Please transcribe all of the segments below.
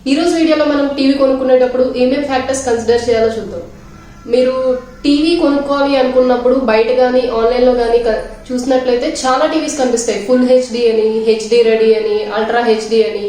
ఈ రోజు వీడియోలో మనం టీవీ కొనుక్కునేటప్పుడు ఏమేం ఫ్యాక్టర్స్ కన్సిడర్ చేయాలో చూద్దాం. మీరు టీవీ కొనుక్కోవాలి అనుకున్నప్పుడు బయట కానీ ఆన్లైన్లో కానీ చూసినట్లయితే చాలా టీవీస్ కనిపిస్తాయి. ఫుల్ హెచ్డి అని, హెచ్డి రెడీ అని, అల్ట్రా హెచ్డి అని,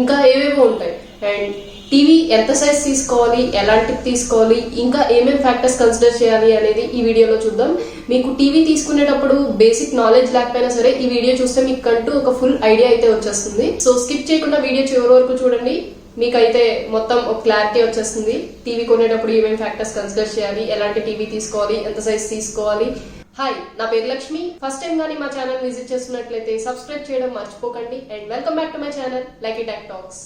ఇంకా ఏవేవో ఉంటాయి. అండ్ టీవీ ఎంత సైజ్ తీసుకోవాలి, ఎలాంటివి తీసుకోవాలి, ఇంకా ఏమేమి ఫ్యాక్టర్స్ కన్సిడర్ చేయాలి అనేది ఈ వీడియోలో చూద్దాం. మీకు టీవీ తీసుకునేటప్పుడు బేసిక్ నాలెడ్జ్ లేకపోయినా సరే ఈ వీడియో చూస్తే మీకు కంటూ ఒక ఫుల్ ఐడియా అయితే వచ్చేస్తుంది. సో స్కిప్ చేయకుండా వీడియో చివరి వరకు చూడండి, మీకైతే మొత్తం ఒక క్లారిటీ వచ్చేస్తుంది. టీవీ కొనేటప్పుడు ఏమేమి ఫ్యాక్టర్స్ కన్సిడర్ చేయాలి, ఎలాంటి టీవీ తీసుకోవాలి, ఎంత సైజ్ తీసుకోవాలి. హాయ్, నా పేరు లక్ష్మి. ఫస్ట్ టైం కానీ మా ఛానల్ విజిట్ చేస్తున్నట్లయితే సబ్స్క్రైబ్ చేయడం మర్చిపోకండి. And welcome back to my channel lucky tech talks.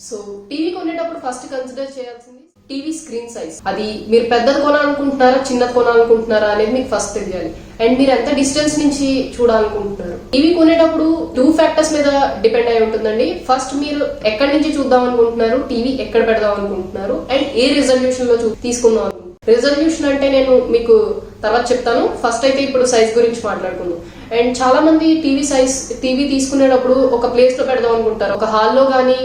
So TV కొనేటప్పుడు ఫస్ట్ కన్సిడర్ చేయాల్సింది టీవీ స్క్రీన్ సైజ్. అది మీరు పెద్దది కొనాలనుకుంటున్నారా, చిన్నది కొనాలనుకుంటున్నారా అనేది మీకు ఫస్ట్ తెలియాలి. అండ్ మీరు ఎంత డిస్టెన్స్ నుంచి చూడాలనుకుంటున్నారు. టీవీ కొనేటప్పుడు 2 ఫ్యాక్టర్స్ మీద డిపెండ్ అయి ఉంటుందండి. ఫస్ట్ మీరు ఎక్కడి నుంచి చూద్దాం అనుకుంటున్నారు, టీవీ ఎక్కడ పెడదాం అనుకుంటున్నారు, అండ్ ఏ రిజల్యూషన్ లో తీసుకుందాం అనుకుంటున్నారు. రిజల్యూషన్ అంటే నేను మీకు తర్వాత చెప్తాను. ఫస్ట్ అయితే ఇప్పుడు సైజ్ గురించి మాట్లాడుకుందాం. అండ్ చాలా మంది టీవీ తీసుకునేటప్పుడు ఒక ప్లేస్ లో పెడదాం అనుకుంటారు. ఒక హాల్లో కానీ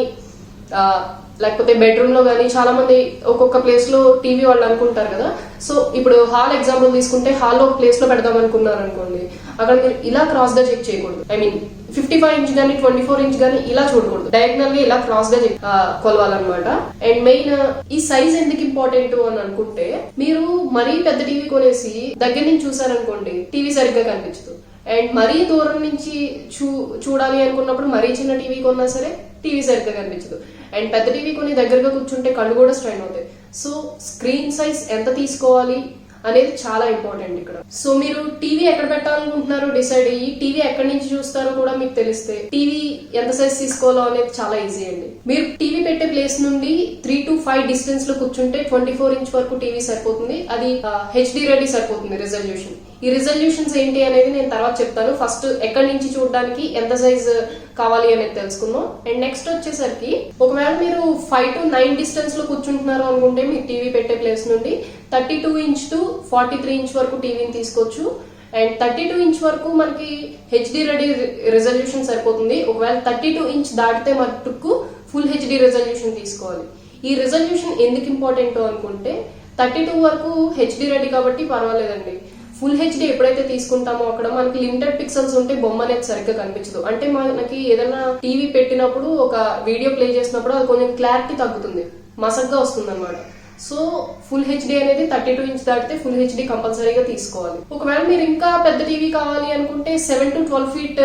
లేకపోతే బెడ్రూమ్ లో కానీ చాలా మంది ఒక్కొక్క ప్లేస్ లో టీవీ వాళ్ళు అనుకుంటారు కదా. సో ఇప్పుడు హాల్ ఎగ్జాంపుల్ తీసుకుంటే హాల్లో ఒక ప్లేస్ లో పెడదాం అనుకున్నారు అనుకోండి, అక్కడ మీరు ఇలా క్రాస్ గా చెక్ చేయకూడదు. ఐ మీన్ 55 ఇంచ్ కానీ 24 ఇంచ్ కానీ ఇలా చూడకూడదు. డయాగ్నల్ గా ఇలా క్రాస్ గా కొలవాలన్నమాట. అండ్ మెయిన్ ఈ సైజ్ ఎందుకు ఇంపార్టెంట్ అని అనుకుంటే, మీరు మరీ పెద్ద టీవీ కొనేసి దగ్గర నుంచి చూసారనుకోండి, టీవీ సరిగ్గా కనిపించదు. అండ్ మరీ దూరం నుంచి చూడాలి అనుకున్నప్పుడు మరీ చిన్న టీవీ కొన్నా సరే టీవీ సరిగ్గా కనిపించదు. అండ్ పెద్ద టీవీ కొని దగ్గరగా కూర్చుంటే కళ్ళు కూడా స్ట్రైన్ అవుతాయి. సో స్క్రీన్ సైజ్ ఎంత తీసుకోవాలి అనేది చాలా ఇంపార్టెంట్ ఇక్కడ. సో మీరు టీవీ ఎక్కడ పెట్టాలనుకుంటున్నారో డిసైడ్ అయ్యి టీవీ ఎక్కడి నుంచి చూస్తారో కూడా మీకు తెలిస్తే టీవీ ఎంత సైజ్ తీసుకోవాలో అనేది చాలా ఈజీ అండి. మీరు టీవీ పెట్టే ప్లేస్ నుండి 3 to 5 డిస్టెన్స్ లో కూర్చుంటే 24 ఇంచ్ వరకు టీవీ సరిపోతుంది. అది హెచ్డి రెడీ సరిపోతుంది రిజల్యూషన్. ఈ రిజల్యూషన్స్ ఏంటి అనేది నేను తర్వాత చెప్తాను. ఫస్ట్ ఎక్కడి నుంచి చూడడానికి ఎంత సైజ్ కావాలి అనేది తెలుసుకుందాం. అండ్ నెక్స్ట్ వచ్చేసరికి ఒకవేళ మీరు 5 to 9 డిస్టెన్స్ లో కూర్చుంటున్నారు అనుకుంటే మీ టీవీ పెట్టే ప్లేస్ నుండి 32 ఇంచ్ to 43 ఇంచ్ వరకు టీవీని తీసుకోవచ్చు. అండ్ 32 ఇంచ్ వరకు మనకి హెచ్డి రెడీ రిజల్యూషన్ సరిపోతుంది. ఒకవేళ 32 ఇంచ్ దాటితే మటుకు ఫుల్ హెచ్డి రిజల్యూషన్ తీసుకోవాలి. ఈ రిజల్యూషన్ ఎందుకు ఇంపార్టెంట్ అనుకుంటే 32 వరకు హెచ్డి రెడీ కాబట్టి పర్వాలేదండి. ఫుల్ హెచ్డి ఎప్పుడైతే తీసుకుంటామో అక్కడ మనకి లిమిటెడ్ పిక్సెల్స్ ఉంటే బొమ్మ అనేది సరిగ్గా కనిపించదు. అంటే మనకి ఏదైనా టీవీ పెట్టినప్పుడు ఒక వీడియో ప్లే చేసినప్పుడు అది కొంచెం క్లారిటీ తగ్గుతుంది, మసగ్గా వస్తుంది అనమాట. సో ఫుల్ హెచ్డి అనేది 32 ఇంచ్ దాటితే ఫుల్ హెచ్డి కంపల్సరీగా తీసుకోవాలి. ఒకవేళ మీరు ఇంకా పెద్ద టీవీ కావాలి అనుకుంటే 7 to 12 ఫీట్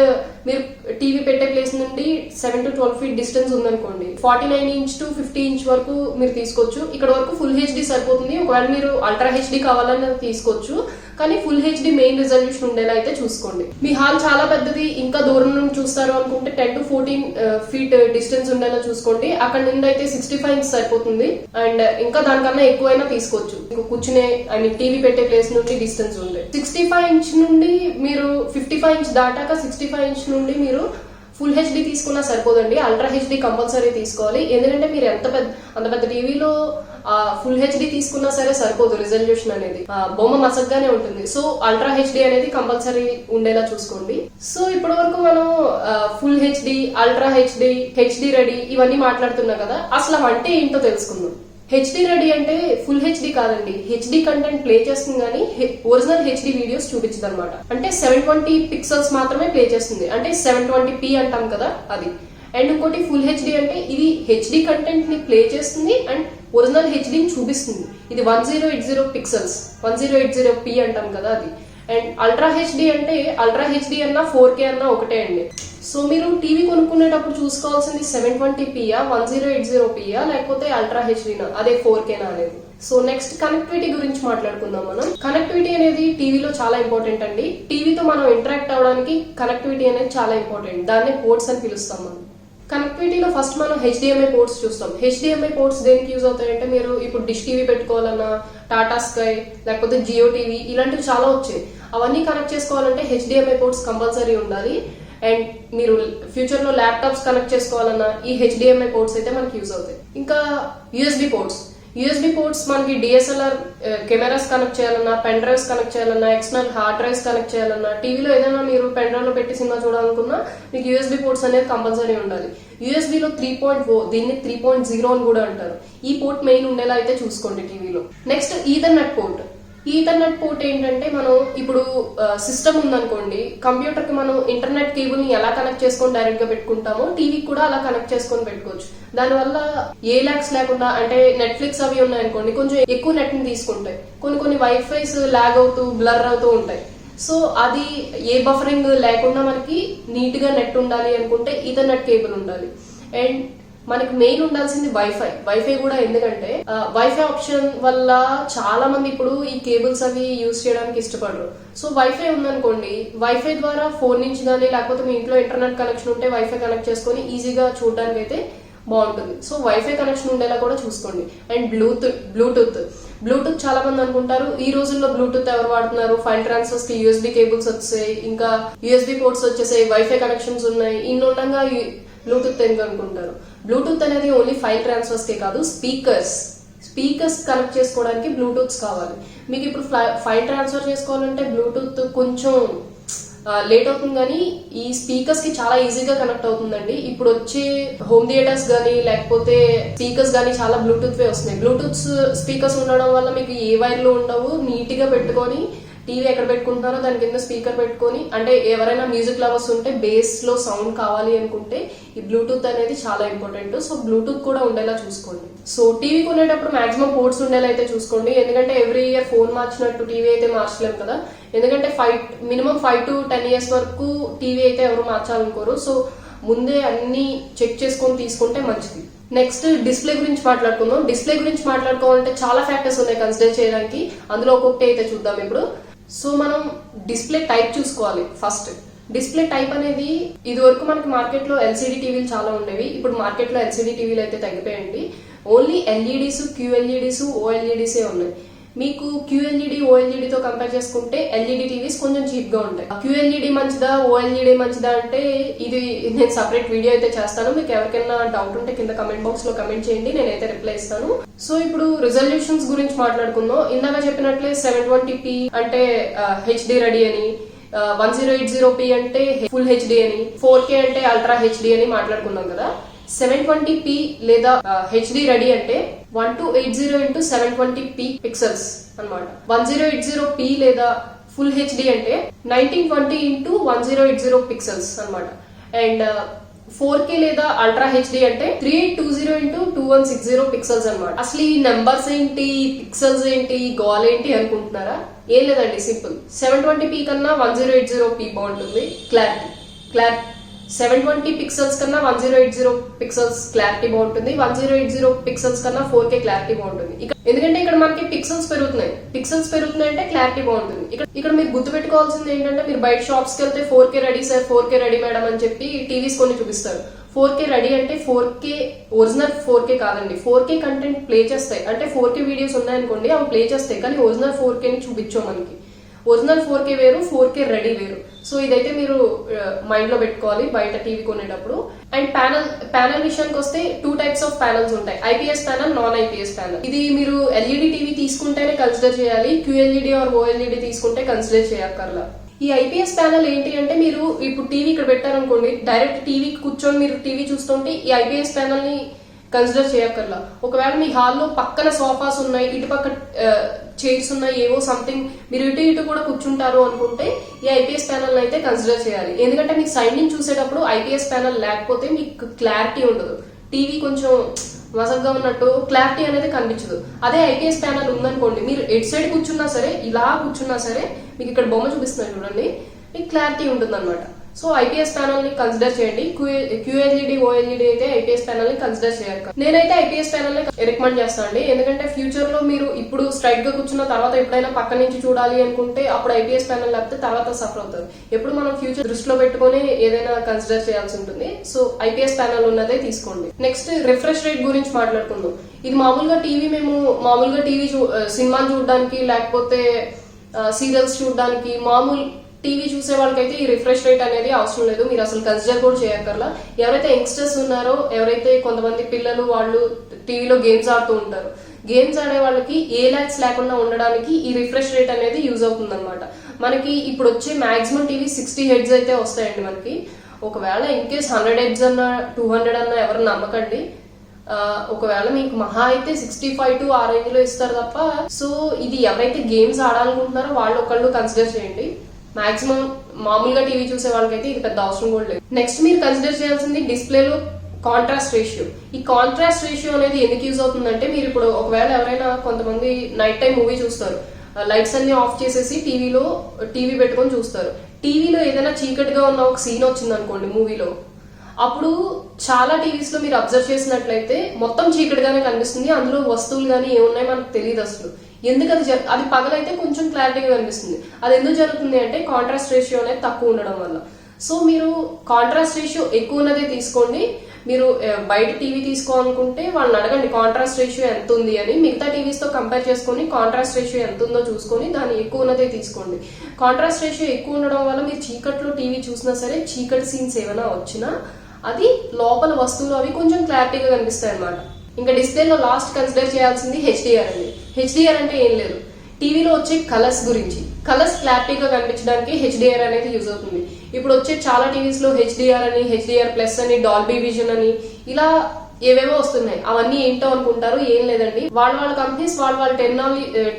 మీరు టీవీ పెట్టే ప్లేస్ నుండి 7 to 12 ఫీట్ డిస్టెన్స్ ఉందనుకోండి, 49 ఇంచ్ to 50 ఇంచ్ వరకు మీరు తీసుకోవచ్చు. ఇక్కడ వరకు ఫుల్ హెచ్డి సరిపోతుంది. ఒకవేళ మీరు అల్ట్రా హెచ్డి కావాలని తీసుకోవచ్చు, కానీ ఫుల్ హెచ్డి మెయిన్ రిజల్యూషన్ ఉండేలా అయితే చూసుకోండి. మీ హాల్ చాలా పెద్దది, ఇంకా దూరం నుండి చూస్తారు అనుకుంటే 10 to 14 ఫీట్ డిస్టెన్స్ ఉండేలా చూసుకోండి. అక్కడ నుండి అయితే 65 ఇంచ్ సరిపోతుంది. అండ్ ఇంకా దానికన్నా ఎక్కువైనా తీసుకోవచ్చు. మీకు కూర్చునే ఐ మీన్ టీవీ పెట్టే ప్లేస్ నుండి డిస్టెన్స్ ఉంది. 65 ఇంచ్ నుండి మీరు 55 ఇంచ్ దాటాక 65 ఇంచ్ నుండి మీరు ఫుల్ హెచ్డి తీసుకున్నా సరిపోదండి. అల్ట్రా హెచ్డి కంపల్సరీ తీసుకోవాలి. ఎందుకంటే మీరు అంత పెద్ద టీవీలో ఫుల్ హెచ్డి తీసుకున్నా సరే సరిపోదు. రిజల్యూషన్ అనేది బొమ్మ మసగ్గానే ఉంటుంది. సో అల్ట్రా హెచ్డి అనేది కంపల్సరీ ఉండేలా చూసుకోండి. సో ఇప్పటి వరకు మనం full HD, ultra HD, HD ready ఇవన్నీ మాట్లాడుతున్నాం కదా. అసలు అంటే ఏంటో తెలుసుకుందాం. హెచ్డి రెడీ అంటే ఫుల్ హెచ్డి కాదండి. హెచ్డి కంటెంట్ ప్లే చేస్తుంది కానీ ఒరిజినల్ హెచ్డి వీడియోస్ చూపించదు అనమాట. అంటే 720 పిక్సెల్స్ మాత్రమే ప్లే చేస్తుంది. అంటే 720p అంటాం కదా అది. అండ్ ఇంకోటి ఫుల్ హెచ్డి అంటే ఇది హెచ్డి కంటెంట్ ని ప్లే చేస్తుంది అండ్ ఒరిజినల్ హెచ్డిని చూపిస్తుంది. ఇది 1080 పిక్సెల్స్, 1080p అంటాం కదా అది. అండ్ అల్ట్రా హెచ్డి అంటే అల్ట్రా హెచ్డి అన్నా 4K అన్నా ఒకటే అండి. సో మీరు టీవీ కొనుక్కునేటప్పుడు చూసుకోవాల్సింది 720pయా, 1080pయా, లేకపోతే అల్ట్రా హెచ్డినా, అదే 4Kనా అనేది. సో నెక్స్ట్ కనెక్టివిటీ గురించి మాట్లాడుకుందాం మనం. కనెక్టివిటీ అనేది టీవీలో చాలా ఇంపార్టెంట్ అండి. టీవీతో మనం ఇంటరాక్ట్ అవడానికి కనెక్టివిటీ అనేది చాలా ఇంపార్టెంట్. దాన్ని పోర్ట్స్ అని పిలుస్తాం మనం. కనెక్టివిటీలో ఫస్ట్ మనం హెచ్డిఎంఐ పోర్ట్స్ చూస్తాం. హెచ్డిఎంఐ పోర్ట్స్ దేనికి యూజ్ అవుతాయంటే, మీరు ఇప్పుడు డిష్ టీవీ పెట్టుకోవాలన్నా, టాటా స్కై లేకపోతే జియో టీవీ ఇలాంటివి చాలా వచ్చాయి. అవన్నీ కనెక్ట్ చేసుకోవాలంటే హెచ్డిఎంఐ పోర్ట్స్ కంపల్సరీ ఉండాలి. అండ్ మీరు ఫ్యూచర్ లో ల్యాప్టాప్స్ కనెక్ట్ చేసుకోవాలన్నా ఈ హెచ్డిఎంఐ పోర్ట్స్ అయితే మనకి యూజ్ అవుతాయి. ఇంకా యూఎస్బి పోర్ట్స్ యూఎస్బి పోర్ట్స్ మనకి డిఎస్ఎల్ఆర్ కెమెరాస్ కనెక్ట్ చేయాలన్నా, పెన్ డ్రైవ్స్ కనెక్ట్ చేయాలన్నా, ఎక్స్టర్నల్ హార్డ్ డ్రైవ్స్ కనెక్ట్ చేయాలన్నా, టీవీలో ఏదైనా మీరు పెన్ డ్రైవ్ లో పెట్టి సినిమా చూడాలనుకున్నా మీకు యూఎస్బి పోర్ట్స్ అనేది కంపల్సరీ ఉండాలి. యూఎస్బిలో 3.0, దీన్ని 3.0 అని కూడా అంటారు. ఈ పోర్ట్ మెయిన్ ఉండేలా అయితే చూసుకోండి టీవీలో. Next Ethernet port. ఈ ఈథర్నెట్ పోర్ట్ ఏంటంటే, మనం ఇప్పుడు సిస్టమ్ ఉందనుకోండి, కంప్యూటర్ కి మనం ఇంటర్నెట్ కేబుల్ ని ఎలా కనెక్ట్ చేసుకొని డైరెక్ట్ గా పెట్టుకుంటామో టీవీకి కూడా అలా కనెక్ట్ చేసుకొని పెట్టుకోవచ్చు. దానివల్ల ఏ ల్యాగ్స్ లేకుండా, అంటే నెట్ఫ్లిక్స్ అవి ఉన్నాయనుకోండి కొంచెం ఎక్కువ నెట్ ని తీసుకుంటాయి, కొన్ని వైఫైస్ ల్యాగ్ అవుతూ బ్లర్ అవుతూ ఉంటాయి. సో అది ఏ బఫరింగ్ లేకుండా మనకి నీట్ గా నెట్ ఉండాలి అనుకుంటే ఈథర్నెట్ కేబుల్ ఉండాలి. అండ్ మనకి మెయిన్ ఉండాల్సింది వైఫై కూడా. ఎందుకంటే వైఫై ఆప్షన్ వల్ల చాలా మంది ఇప్పుడు ఈ కేబుల్స్ అవి యూజ్ చేయడానికి ఇష్టపడరు. సో వైఫై ఉందనుకోండి, వైఫై ద్వారా ఫోన్ నుంచి కానీ లేకపోతే మీ ఇంట్లో ఇంటర్నెట్ కనెక్షన్ ఉంటే వైఫై కనెక్ట్ చేసుకొని ఈజీగా చూడడానికి అయితే బాగుంటుంది. సో వైఫై కనెక్షన్ ఉండేలా కూడా చూసుకోండి. అండ్ బ్లూటూత్ చాలా మంది అనుకుంటారు ఈ రోజుల్లో బ్లూటూత్ ఎవరు వాడుతున్నారు, ఫైల్ ట్రాన్స్ఫర్స్ కి యూఎస్బీ కేబుల్స్ వచ్చాయి, ఇంకా యూఎస్బీ పోర్ట్స్ వచ్చేసాయి, వైఫై కనెక్షన్స్ ఉన్నాయి, ఇన్ని ఉండగా బ్లూటూత్ ఎందుకు అనుకుంటారు. బ్లూటూత్ అనేది ఓన్లీ ఫైల్ ట్రాన్స్ఫర్స్ కే కాదు, స్పీకర్స్ కనెక్ట్ చేసుకోవడానికి బ్లూటూత్స్ కావాలి. మీకు ఇప్పుడు ఫైల్ ట్రాన్స్ఫర్ చేసుకోవాలంటే బ్లూటూత్ కొంచెం లేట్ అవుతుంది, కానీ ఈ స్పీకర్స్ కి చాలా ఈజీగా కనెక్ట్ అవుతుందండి. ఇప్పుడు వచ్చే హోమ్ థియేటర్స్ గానీ లేకపోతే స్పీకర్స్ గానీ చాలా బ్లూటూత్ వే వస్తున్నాయి. బ్లూటూత్ స్పీకర్స్ ఉండడం వల్ల మీకు ఏ వైర్లు ఉండవు, నీట్ గా పెట్టుకొని టీవీ ఎక్కడ పెట్టుకుంటారో దాని కింద స్పీకర్ పెట్టుకొని, అంటే ఎవరైనా మ్యూజిక్ లవర్స్ ఉంటే బేస్ లో సౌండ్ కావాలి అనుకుంటే ఈ బ్లూటూత్ అనేది చాలా ఇంపార్టెంట్. సో బ్లూటూత్ కూడా ఉండేలా చూసుకోండి. సో టీవీ కొనేటప్పుడు మాక్సిమం పోర్ట్స్ ఉండేలా అయితే చూసుకోండి. ఎందుకంటే ఎవ్రీ ఇయర్ ఫోన్ మార్చినట్టు టీవీ అయితే మార్చలేము కదా. ఎందుకంటే మినిమం 5 to 10 years వరకు టీవీ అయితే ఎవరు మార్చాలనుకోరు. సో ముందే అన్ని చెక్ చేసుకొని తీసుకుంటే మంచిది. నెక్స్ట్ డిస్ప్లే గురించి మాట్లాడుకుందాం. డిస్ప్లే గురించి మాట్లాడుకోవాలంటే చాలా ఫ్యాక్టర్స్ ఉన్నాయి కన్సిడర్ చేయడానికి. అందులో ఒక్కొక్కటి అయితే చూద్దాం ఇప్పుడు. సో మనం డిస్ప్లే టైప్ చూసుకోవాలి. ఫస్ట్ డిస్ప్లే టైప్ అనేది, ఇది వరకు మనకి మార్కెట్ లో ఎల్సీడీ టీవీలు చాలా ఉండేవి. ఇప్పుడు మార్కెట్ లో ఎల్సీడీ టీవీలు అయితే తగ్గిపోయండి. ఓన్లీ ఎల్ఈడీస్, క్యూఎల్ఈడీస్, ఓఎల్ఈడీసే ఉన్నాయి. మీకు క్యూఎల్ఈడి ఓఎల్ఈడి తో కంపేర్ చేసుకుంటే ఎల్ఈడి టీవీస్ కొంచెం చీప్ గా ఉంటాయి. క్యూఎల్ఈడి మంచిదా ఓఎల్ఈడి మంచిదా అంటే ఇది నేను సపరేట్ వీడియో అయితే చేస్తాను. మీకు ఎవరికైనా డౌట్ ఉంటే కింద కమెంట్ బాక్స్ లో కమెంట్ చేయండి, నేనైతే రిప్లై ఇస్తాను. సో ఇప్పుడు రిజల్యూషన్స్ గురించి మాట్లాడుకుందాం. ఇందాక చెప్పినట్లే 720p అంటే హెచ్డి రెడీ అని, 1080p అంటే ఫుల్ హెచ్డి అని, 4K అంటే అల్ట్రా హెచ్డి అని మాట్లాడుకున్నాం కదా. 720p లేదా హెచ్డి రెడీ అంటే 1280 into 720p పిక్సెల్స్ అన్నమాట. 1080p లేదా ఫుల్ హెచ్డి అంటే 1920 into 1080 పిక్సెల్స్ అన్నమాట. అండ్ 4K లేదా అల్ట్రా హెచ్డి అంటే 3820 into 2160 పిక్సెల్స్ అన్నమాట. అసలు ఈ నెంబర్స్ ఏంటి, పిక్సెల్స్ ఏంటి, గోల్ ఏంటి అనుకుంటున్నారా? ఏం లేదండి, సింపుల్. 720p కన్నా 1080p బాగుంటుంది క్లారిటీ. 720 పిక్సెల్స్ కన్నా 1080 పిక్సెల్స్ క్లారిటీ బాగుంటుంది. 1080 పిక్సెల్స్ కన్నా 4K క్లారిటీ బాగుంటుంది. ఎందుకంటే ఇక్కడ మనకి పిక్సెల్స్ పెరుగుతున్నాయి అంటే క్లారిటీ బాగుంటుంది. ఇక్కడ మీరు గుర్తు పెట్టుకోవాల్సింది ఏంటంటే, మీరు బయట షాప్స్ కి వెళ్తే 4K ready sir, 4K ready madam అని చెప్పి టీవీస్ కొన్ని చూపిస్తారు. 4K రెడీ అంటే 4K ఒరిజినల్ 4K కాదండి. 4K కంటెంట్ ప్లే చేస్తాయి, అంటే 4K వీడియోస్ ఉన్నాయనుకోండి అవి ప్లే చేస్తాయి, కానీ ఒరిజినల్ 4K ని చూపించాం మనకి. ఒరిజినల్ 4K వేరు, 4K రెడీ వేరు. సో ఇదైతే మీరు మైండ్ లో పెట్టుకోవాలి బయట టీవీ కొనేటప్పుడు. అండ్ ప్యానల్ విషయానికి వస్తే 2 types ఆఫ్ ప్యానల్స్ ఉంటాయి, IPS panel, non IPS panel. ఇది మీరు ఎల్ఈడి టీవీ తీసుకుంటేనే కన్సిడర్ చేయాలి, క్యూఎల్ఈడి ఆర్ ఓఎల్ఈడి తీసుకుంటే కన్సిడర్ చేయక్కర్లా. ఈ ఐపీఎస్ ప్యానల్ ఏంటి అంటే, మీరు ఇప్పుడు టీవీ ఇక్కడ పెట్టారనుకోండి, డైరెక్ట్ టీవీ కూర్చొని మీరు టీవీ చూస్తుంటే ఈ ఐపీఎస్ ప్యానల్ ని కన్సిడర్ చేయక్కర్లా. ఒకవేళ మీ హాల్లో పక్కన సోఫాస్ ఉన్నాయి, ఇటుపక్క చైర్స్ ఉన్నాయి, ఏవో సంథింగ్ మీరు ఇటు కూడా కూర్చుంటారు అనుకుంటే ఈ ఐపీఎస్ ప్యానల్ అయితే కన్సిడర్ చేయాలి. ఎందుకంటే మీకు సైడ్ నుంచి చూసేటప్పుడు ఐపీఎస్ ప్యానల్ లేకపోతే మీకు క్లారిటీ ఉండదు, టీవీ కొంచెం మసగ్గా ఉన్నట్టు క్లారిటీ అనేది కనిపించదు. అదే ఐపీఎస్ ప్యానల్ ఉందనుకోండి, మీరు ఎటు సైడ్ కూర్చున్నా సరే, ఇలా కూర్చున్నా సరే, మీకు ఇక్కడ బొమ్మ చూపిస్తున్నాను చూడండి, మీకు క్లారిటీ ఉంటుంది అనమాట. సో ఐపీఎస్ ప్యానల్ ని కన్సిడర్ చేయండి. క్యూఎల్ఈడి ఓఎల్ఈడి అయితే ఐపీఎస్ ప్యానల్ ని కన్సిడర్ చేయాలి. నేనైతే ఐపీఎస్ ప్యానల్ ని రికమెండ్ చేస్తాను అండి. ఎందుకంటే ఫ్యూచర్ లో మీరు ఇప్పుడు స్ట్రైట్ గా కూర్చున్న తర్వాత ఎప్పుడైనా పక్క నుంచి చూడాలి అనుకుంటే అప్పుడు ఐపీఎస్ ప్యానల్ లేకపోతే తర్వాత సఫర్ అవుతారు. ఎప్పుడు మనం ఫ్యూచర్ దృష్టిలో పెట్టుకుని ఏదైనా కన్సిడర్ చేయాల్సి ఉంటుంది. సో ఐపీఎస్ ప్యానల్ ఉన్నదే తీసుకోండి. నెక్స్ట్ రిఫ్రెష్ రేట్ గురించి మాట్లాడుకుందాం. ఇది మామూలుగా టీవీ సినిమాలు చూడడానికి లేకపోతే సీరియల్స్ చూడడానికి, మామూలు టీవీ చూసే వాళ్ళకైతే ఈ రిఫ్రెష్ రేట్ అనేది అవసరం లేదు, మీరు అసలు కన్సిడర్ కూడా చేయక్కర్లా. ఎవరైతే యంగ్స్టర్స్ ఉన్నారో, ఎవరైతే కొంతమంది పిల్లలు వాళ్ళు టీవీలో గేమ్స్ ఆడుతూ ఉంటారు, గేమ్స్ ఆడే వాళ్ళకి ఏ ల్యాక్స్ లేకుండా ఉండడానికి ఈ రిఫ్రెష్ రేట్ అనేది యూజ్ అవుతుంది అనమాట. మనకి ఇప్పుడు వచ్చే మాక్సిమం టీవీ 60 హెడ్స్ అయితే వస్తాయండి మనకి. ఒకవేళ ఇన్ కేస్ 100 హెడ్స్ అన్నా 200 అన్నా ఎవరు నమ్మకండి. ఒకవేళ మీకు మహా అయితే 65 to ఆ రేంజ్ లో ఇస్తారు తప్ప. సో ఇది ఎవరైతే గేమ్స్ ఆడాలనుకుంటున్నారో వాళ్ళు ఒకళ్ళు కన్సిడర్ చేయండి. మాక్సిమం మామూలుగా టీవీ చూసే వాళ్ళకైతే ఇది పెద్ద అవసరం కూడా లేదు. నెక్స్ట్ మీరు కన్సిడర్ చేయాల్సింది డిస్ప్లేలో కాంట్రాస్ట్ రేషియో. ఈ కాంట్రాస్ట్ రేషియో అనేది ఎందుకు యూజ్ అవుతుందంటే, మీరు ఇప్పుడు ఒకవేళ ఎవరైనా కొంతమంది నైట్ టైం మూవీ చూస్తారు, లైట్స్ అన్ని ఆఫ్ చేసేసి టీవీ పెట్టుకొని చూస్తారు. టీవీలో ఏదైనా చీకటిగా ఉన్న ఒక సీన్ వచ్చింది అనుకోండి మూవీలో, అప్పుడు చాలా టీవీస్ లో మీరు అబ్జర్వ్ చేసినట్లయితే మొత్తం చీకటిగానే కనిపిస్తుంది. అందులో వస్తువులు కానీ ఏమున్నాయో మనకు తెలియదు అసలు. ఎందుకు అది పగలైతే కొంచెం క్లారిటీగా కనిపిస్తుంది. అది ఎందుకు జరుగుతుంది అంటే కాంట్రాస్ట్ రేషియో అనేది తక్కువ ఉండడం వల్ల. సో మీరు కాంట్రాస్ట్ రేషియో ఎక్కువ ఉన్నదే తీసుకోండి. మీరు బయట టీవీ తీసుకోవాలనుకుంటే వాళ్ళని అడగండి కాంట్రాస్ట్ రేషియో ఎంత ఉంది అని. మిగతా టీవీస్ తో కంపేర్ చేసుకుని కాంట్రాస్ట్ రేషియో ఎంత ఉందో చూసుకొని దాన్ని ఎక్కువ ఉన్నదే తీసుకోండి. కాంట్రాస్ట్ రేషియో ఎక్కువ ఉండడం వల్ల మీరు చీకట్లో టీవీ చూసినా సరే చీకటి సీన్స్ ఏమైనా వచ్చినా అది లోపల వస్తువులు అవి కొంచెం క్లారిటీగా కనిపిస్తాయి అనమాట. ఇంకా డిస్ప్లేలో లాస్ట్ కన్సిడర్ చేయాల్సింది హెచ్డిఆర్ అండి. హెచ్డిఆర్ అంటే ఏం లేదు, టీవీలో వచ్చే కలర్స్ గురించి. కలర్స్ క్లారిటీగా కనిపించడానికి హెచ్డిఆర్ అనేది యూజ్ అవుతుంది. ఇప్పుడు వచ్చే చాలా టీవీస్ లో హెచ్డిఆర్ అని, హెచ్డిఆర్ ప్లస్ అని, డాల్బీ విజన్ అని ఇలా ఏవేవో వస్తున్నాయి. అవన్నీ ఏంటో అనుకుంటారు, ఏం లేదండి. వాళ్ళ కంపెనీస్ వాళ్ళ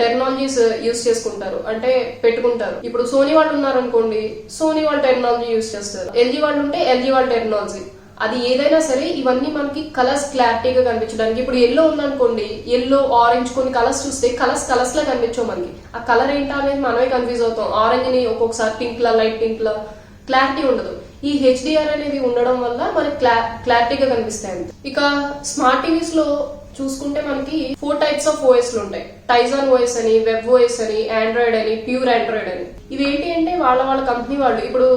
టెక్నాలజీస్ యూజ్ చేసుకుంటారు, అంటే పెట్టుకుంటారు. ఇప్పుడు సోనీ వాళ్ళు ఉన్నారు అనుకోండి, సోనీ వాళ్ళ టెక్నాలజీ యూజ్ చేస్తారు. ఎల్జీ వాళ్ళు ఉంటే ఎల్జీ వాళ్ళ టెక్నాలజీ. అది ఏదైనా సరే ఇవన్నీ మనకి కలర్స్ క్లారిటీగా కనిపించడానికి. ఇప్పుడు ఎల్లో ఉందనుకోండి, ఎల్లో ఆరెంజ్ కొన్ని కలర్స్ చూస్తే కలర్స్ లా కనిపించవు మనకి. ఆ కలర్ ఏంటా అనేది మనమే కన్ఫ్యూజ్ అవుతాం. ఆరెంజ్ ని ఒక్కొక్కసారి పింక్ లా, లైట్ పింక్ లా క్లారిటీ ఉండదు. ఈ హెచ్డిఆర్ అనేది ఉండడం వల్ల మనకి క్లారిటీగా కనిపిస్తాయి. ఇక స్మార్ట్ టీవీస్ లో చూసుకుంటే మనకి 4 టైప్స్ ఆఫ్ ఓఎస్ లు ఉంటాయి. టైజాన్ ఓఎస్ అని, వెబ్ ఓఎస్ అని, ఆండ్రాయిడ్ అని, ప్యూర్ ఆండ్రాయిడ్ అని. ఇవి ఏంటి అంటే వాళ్ళ కంపెనీ వాళ్ళు. ఇప్పుడు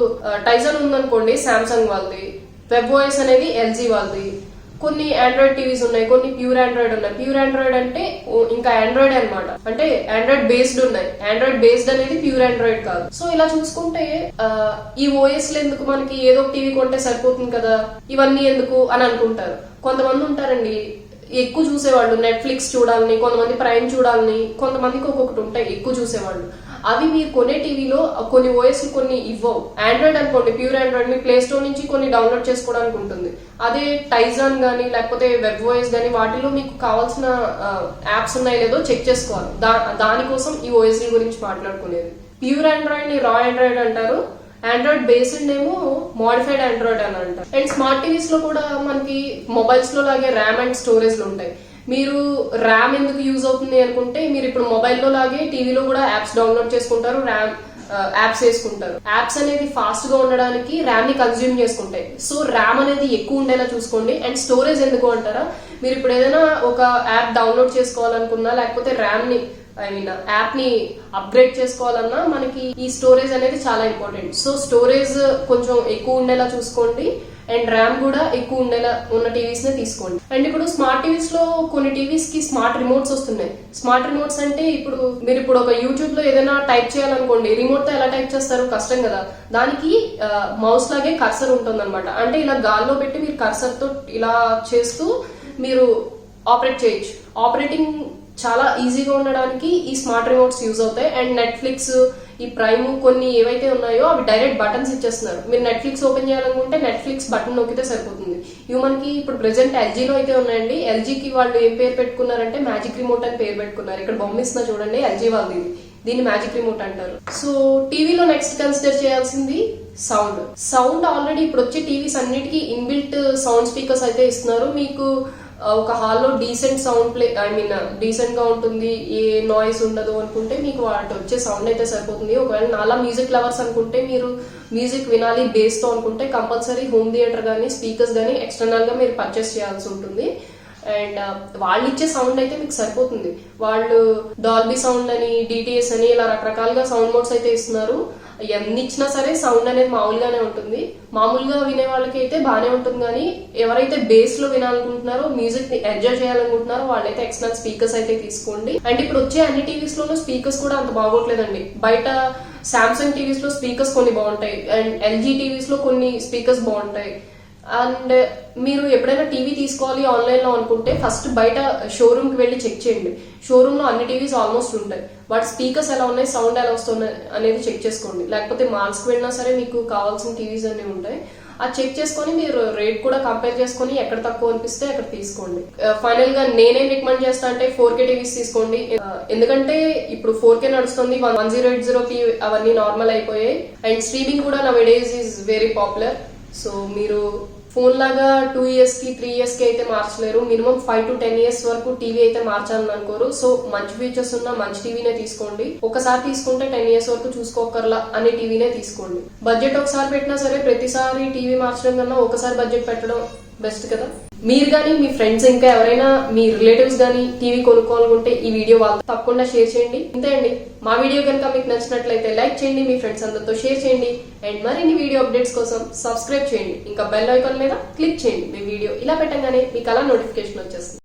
టైజాన్ ఉందనుకోండి సామ్సంగ్ వాళ్ళది, వెబ్ ఓఎస్ అనేది ఎల్జీ వాళ్ళది. కొన్ని ఆండ్రాయిడ్ టీవీస్ ఉన్నాయి, కొన్ని ప్యూర్ ఆండ్రాయిడ్ ఉన్నాయి. ప్యూర్ ఆండ్రాయిడ్ అంటే ఇంకా ఆండ్రాయిడ్ అనమాట, అంటే ఆండ్రాయిడ్ బేస్డ్ ఉన్నాయి. ఆండ్రాయిడ్ బేస్డ్ అనేది ప్యూర్ ఆండ్రాయిడ్ కాదు. సో ఇలా చూసుకుంటే ఈ ఓఎస్ లో ఎందుకు, మనకి ఏదో టీవీ కొంటే సరిపోతుంది కదా, ఇవన్నీ ఎందుకు అని అనుకుంటారు. కొంతమంది ఉంటారండి ఎక్కువ చూసేవాళ్ళు, నెట్ఫ్లిక్స్ చూడాలని, కొంతమంది ప్రైమ్ చూడాలని, కొంతమందికి ఒక్కొక్కటి ఉంటాయి ఎక్కువ చూసేవాళ్ళు. అవి మీరు కొనే టీవీలో కొన్ని ఓఎస్ కొన్ని ఇవ్వవు. ఆండ్రాయిడ్ అనుకోండి, ప్యూర్ ఆండ్రాయిడ్ మీ ప్లే స్టోర్ నుంచి కొన్ని డౌన్లోడ్ చేసుకోవడానికి ఉంటుంది. అదే టైజాన్ గానీ లేకపోతే వెబ్ ఓఎస్ గానీ వాటిలో మీకు కావాల్సిన యాప్స్ ఉన్నాయో లేదో చెక్ చేసుకోవాలి. దానికోసం ఈ ఓఎస్ గురించి మాట్లాడుకునేది. ప్యూర్ ఆండ్రాయిడ్ ని రా ఆండ్రాయిడ్ అంటారు, ఆండ్రాయిడ్ బేస్డ్ ఏమో మోడిఫైడ్ ఆండ్రాయిడ్ అని అంటారు. అండ్ స్మార్ట్ టీవీస్ లో కూడా మనకి మొబైల్స్ లో లాగే ర్యామ్ అండ్ స్టోరేజ్ లో ఉంటాయి. మీరు ర్యామ్ ఎందుకు యూజ్ అవుతుంది అనుకుంటే, మీరు ఇప్పుడు మొబైల్లో లాగే టీవీలో కూడా యాప్స్ డౌన్లోడ్ చేసుకుంటారు, ర్యామ్ యాప్స్ వేసుకుంటారు. యాప్స్ అనేది ఫాస్ట్ గా ఉండడానికి ర్యామ్ ని కన్స్యూమ్ చేసుకుంటాయి. సో ర్యామ్ అనేది ఎక్కువ ఉండేలా చూసుకోండి. అండ్ స్టోరేజ్ ఎందుకు అంటారా, మీరు ఇప్పుడు ఏదైనా ఒక యాప్ డౌన్లోడ్ చేసుకోవాలనుకున్నా లేకపోతే ర్యామ్ ని యాప్ ని అప్గ్రేడ్ చేసుకోవాలన్నా మనకి ఈ స్టోరేజ్ అనేది చాలా ఇంపార్టెంట్. సో స్టోరేజ్ కొంచెం ఎక్కువ ఉండేలా చూసుకోండి. అండ్ ర్యామ్ కూడా ఎక్కువ ఉండేలా ఉన్న టీవీస్ నే తీసుకోండి. అండ్ ఇప్పుడు స్మార్ట్ టీవీస్ లో కొన్ని టీవీస్ కి స్మార్ట్ రిమోట్స్ వస్తున్నాయి. స్మార్ట్ రిమోట్స్ అంటే మీరు ఇప్పుడు ఒక యూట్యూబ్ లో ఏదైనా టైప్ చేయాలనుకోండి, రిమోట్ తో ఎలా టైప్ చేస్తారు, కష్టం కదా. దానికి మౌస్ లాగే కర్సర్ ఉంటుంది అనమాట. అంటే ఇలా గాల్లో పెట్టి మీరు కర్సర్ తో ఇలా చేస్తూ మీరు ఆపరేట్ చేయొచ్చు. ఆపరేటింగ్ చాలా ఈజీగా ఉండడానికి ఈ స్మార్ట్ రిమోట్స్ యూజ్ అవుతాయి. అండ్ నెట్ఫ్లిక్స్, ఈ ప్రైమ్ కొన్ని ఏవైతే ఉన్నాయో అవి డైరెక్ట్ బటన్స్ ఇచ్చేస్తున్నారు. మీరు నెట్ఫ్లిక్స్ ఓపెన్ చేయాలనుకుంటే నెట్ఫ్లిక్స్ బటన్ నొక్కితే సరిపోతుంది. ఇవి మనకి ఇప్పుడు ప్రెసెంట్ ఎల్జీలో అయితే ఉన్నాయండి. ఎల్జీకి వాళ్ళు ఏం పేరు పెట్టుకున్నారంటే మ్యాజిక్ రిమోట్ అని పేరు పెట్టుకున్నారు. ఇక్కడ బొమ్మిస్తున్నా చూడండి, ఎల్జీ వాళ్ళది. దీన్ని మ్యాజిక్ రిమోట్ అంటారు. సో టీవీలో నెక్స్ట్ కన్సిడర్ చేయాల్సింది సౌండ్. ఆల్రెడీ ఇప్పుడు వచ్చే టీవీస్ అన్నిటికీ ఇన్బిల్ట్ సౌండ్ స్పీకర్స్ అయితే ఇస్తున్నారు. మీకు ఒక హాల్లో డీసెంట్ సౌండ్ డీసెంట్ గా ఉంటుంది, ఏ నాయిస్ ఉండదు అనుకుంటే మీకు వాటి వచ్చే సౌండ్ అయితే సరిపోతుంది. ఒకవేళ నాలా మ్యూజిక్ లవర్స్ అనుకుంటే, మీరు మ్యూజిక్ వినాలి బేస్ తో అనుకుంటే కంపల్సరీ హోమ్ థియేటర్ గానీ స్పీకర్స్ గానీ ఎక్స్టర్నల్ గా మీరు పర్చేస్ చేయాల్సి ఉంటుంది. అండ్ వాళ్ళు ఇచ్చే సౌండ్ అయితే మీకు సరిపోతుంది. వాళ్ళు డాల్బీ సౌండ్ అని, డిటిఎస్ అని ఇలా రకరకాలుగా సౌండ్ మోడ్స్ అయితే ఇస్తున్నారు. ఎన్ని ఇచ్చినా సరే సౌండ్ అనేది మామూలుగానే ఉంటుంది. మామూలుగా వినే వాళ్ళకి అయితే బాగానే ఉంటుంది. కానీ ఎవరైతే బేస్ లో వినాలనుకుంటున్నారో, మ్యూజిక్ ని ఎంజాయ్ చేయాలనుకుంటున్నారో వాళ్ళైతే ఎక్స్టర్నల్ స్పీకర్స్ అయితే తీసుకోండి. అండ్ ఇప్పుడు వచ్చే అన్ని టీవీస్ లోనూ స్పీకర్స్ కూడా అంత బాగోట్లేదండి. బయట సామ్సంగ్ టీవీస్ లో స్పీకర్స్ కొన్ని బాగుంటాయి, అండ్ ఎల్జీ టీవీస్ లో కొన్ని స్పీకర్స్ బాగుంటాయి. అండ్ మీరు ఎప్పుడైనా టీవీ తీసుకోవాలి ఆన్లైన్ లో అనుకుంటే ఫస్ట్ బయట షోరూమ్ కి వెళ్ళి చెక్ చేయండి. షోరూమ్ లో అన్ని టీవీస్ ఆల్మోస్ట్ ఉంటాయి, వాటి స్పీకర్స్ ఎలా ఉన్నాయి, సౌండ్ ఎలా వస్తున్నాయి అనేది చెక్ చేసుకోండి. లేకపోతే మాల్స్ కి వెళ్ళినా సరే మీకు కావాల్సిన టీవీస్ అన్ని ఉంటాయి, అది చెక్ చేసుకొని మీరు రేట్ కూడా కంపేర్ చేసుకొని ఎక్కడ తక్కువ అనిపిస్తే అక్కడ తీసుకోండి. ఫైనల్ గా నేనేం రికమెండ్ చేస్తా అంటే 4K టీవీస్ తీసుకోండి. ఎందుకంటే ఇప్పుడు 4K నడుస్తుంది, 1080p అవన్నీ నార్మల్ అయిపోయాయి. అండ్ స్ట్రీమింగ్ కూడా now days is very popular. So మీరు ఫోన్ లాగా 2 years కి 3 years కి అయితే మార్చలేరు, మినిమం 5 to 10 years వరకు టీవీ అయితే మార్చాలని అనుకోరు. సో మంచి ఫీచర్స్ ఉన్న మంచి టీవీనే తీసుకోండి. ఒకసారి తీసుకుంటే 10 years వరకు చూసుకోకర్లా అనే టీవీనే తీసుకోండి. బడ్జెట్ ఒకసారి పెట్టినా సరే ప్రతిసారి టీవీ మార్చడం కన్నా ఒకసారి బడ్జెట్ పెట్టడం బెస్ట్ కదా. మీరు కానీ మీ ఫ్రెండ్స్ ఇంకా ఎవరైనా మీ రిలేటివ్స్ కానీ టీవీ కొనుక్కోవాలనుకుంటే ఈ వీడియో వాళ్ళతో తప్పకుండా షేర్ చేయండి. ఇంతే అండి, మా వీడియో కనుక మీకు నచ్చినట్లయితే లైక్ చేయండి, మీ ఫ్రెండ్స్ అందరితో షేర్ చేయండి. అండ్ మరిన్ని వీడియో అప్డేట్స్ కోసం సబ్స్క్రైబ్ చేయండి, ఇంకా బెల్ ఐకాన్ మీద క్లిక్ చేయండి. మీ వీడియో ఇలా పెట్టగానే మీకు అలా నోటిఫికేషన్ వచ్చేస్తుంది.